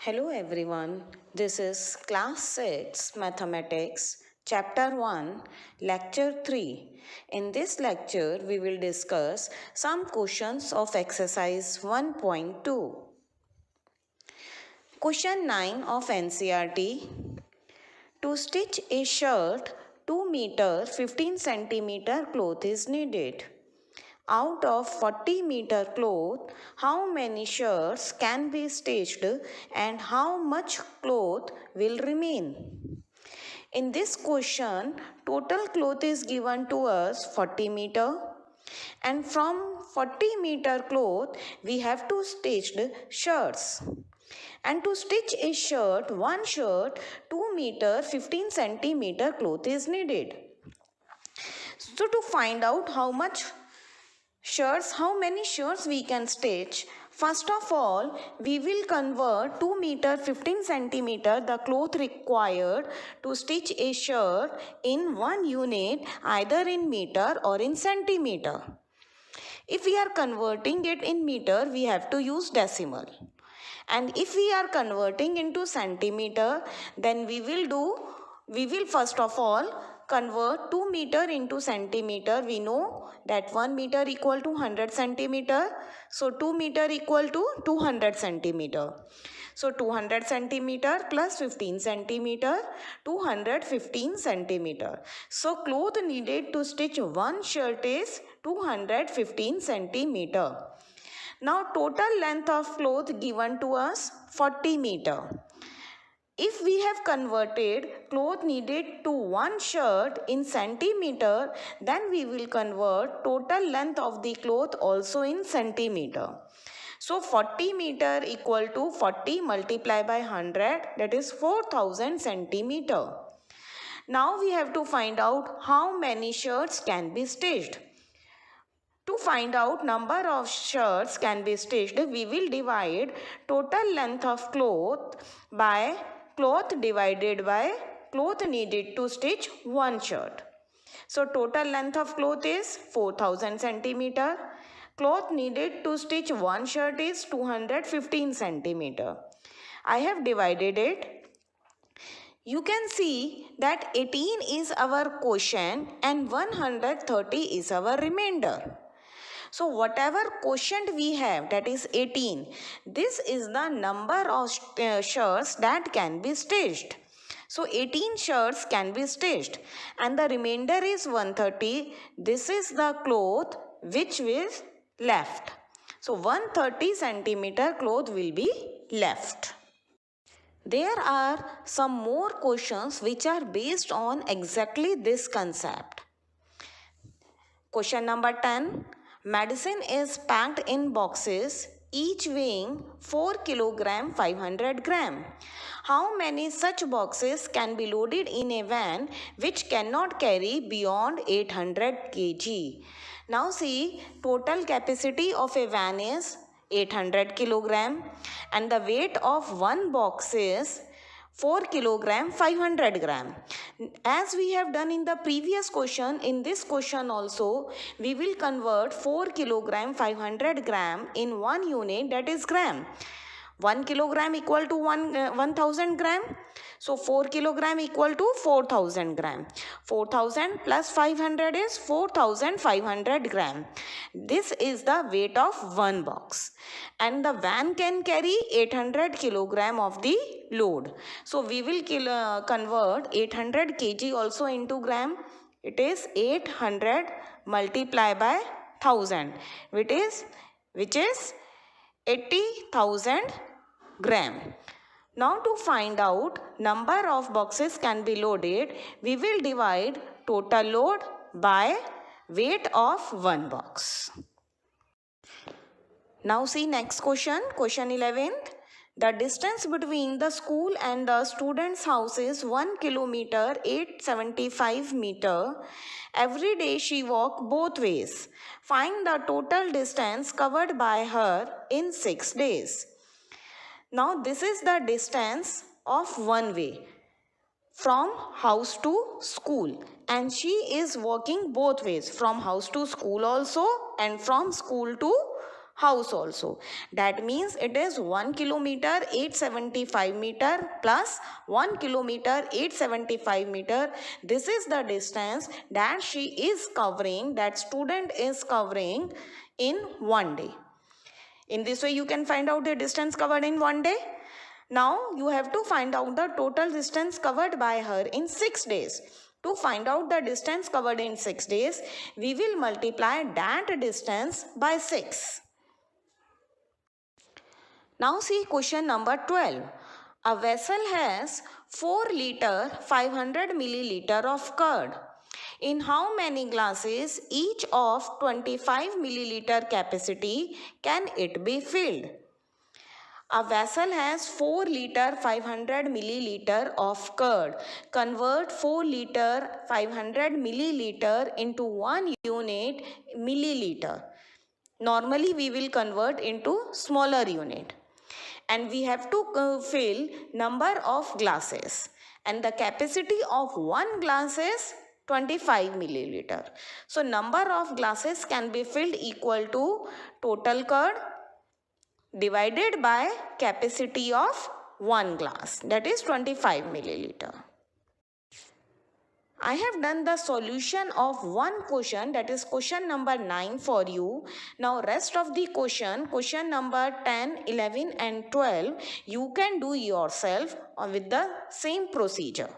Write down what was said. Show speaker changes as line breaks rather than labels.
Hello everyone, this is Class 6 Mathematics, Chapter 1, Lecture 3. In this lecture, we will discuss some questions of exercise 1.2. Question 9 of NCERT. To stitch a shirt, 2 meter 15 centimeter cloth is needed. Out of 40 meter cloth, how many shirts can be stitched and how much cloth will remain? In this question, total cloth is given to us 40 meter, and from 40 meter cloth we have to stitch shirts. And to stitch a shirt, one shirt 2 meter 15 centimeter cloth is needed. So to find out how many shirts we can stitch, first of all we will convert 2 meter 15 centimeter the cloth required to stitch a shirt in one unit, either in meter or in centimeter. If we are converting it in meter, we have to use decimal, and if we are converting into centimeter, then we will first of all convert 2 meter into centimeter. We know that 1 meter equal to 100 centimeter. So 2 meter equal to 200 centimeter. So 200 centimeter plus 15 centimeter, 215 centimeter. So cloth needed to stitch one shirt is 215 centimeter. Now total length of cloth given to us 40 meter. If we have converted cloth needed to one shirt in centimeter, then we will convert total length of the cloth also in centimeter. So 40 meter equal to 40 multiplied by 100, that is 4000 centimeter. Now we have to find out how many shirts can be stitched. To find out number of shirts can be stitched, we will divide total length of cloth by cloth divided by cloth needed to stitch one shirt. So total length of cloth is 4000 centimeter. Cloth needed to stitch one shirt is 215 centimeter. I have divided it. You can see that 18 is our quotient and 130 is our remainder. So whatever quotient we have, that is 18, this is the number of shirts that can be stitched. So 18 shirts can be stitched and the remainder is 130. This is the cloth which is left. So 130 centimeter cloth will be left. There are some more questions which are based on exactly this concept. Question number 10. Medicine is packed in boxes, each weighing 4 kg 500 gram. How many such boxes can be loaded in a van which cannot carry beyond 800 kg? Now see, total capacity of a van is 800 kg and the weight of one box is 4 kg 500 gram. As we have done in the previous question, in this question also we will convert 4 kg 500 gram in one unit, that is gram. 1 kilogram equal to 1000 gram. So 4 kilogram equal to 4000 gram. 4000 plus 500 is 4500 gram. This is the weight of one box. And the van can carry 800 kilogram of the load. So we will convert 800 kg also into gram. It is 800 multiplied by 1000, which is 80,000 gram. Now to find out number of boxes can be loaded, we will divide total load by weight of one box. Now see next question, question 11th. The distance between the school and the student's house is 1 kilometer 875 meter. Every day she walks both ways. Find the total distance covered by her in 6 days. Now this is the distance of one way from house to school, and she is walking both ways, from house to school also and from school to house also. That means it is 1 kilometer 875 meter plus 1 kilometer 875 meter. This is the distance that she is covering, that student is covering in one day. In this way you can find out the distance covered in one day. Now you have to find out the total distance covered by her in 6 days. To find out the distance covered in 6 days, we will multiply that distance by 6. Now see question number 12. A vessel has 4 liter 500 milliliter of curd. In how many glasses each of 25 milliliter capacity can it be filled? A vessel has 4 liter 500 milliliter of curd. Convert 4 liter 500 milliliter into 1 unit milliliter. Normally we will convert into smaller unit. And we have to fill number of glasses. And the capacity of one glass is 25 milliliter. So number of glasses can be filled equal to total curd divided by capacity of one glass, that is 25 milliliter. I have done the solution of one question, that is question number 9 for you. Now rest of the question number 10, 11 and 12, you can do yourself with the same procedure.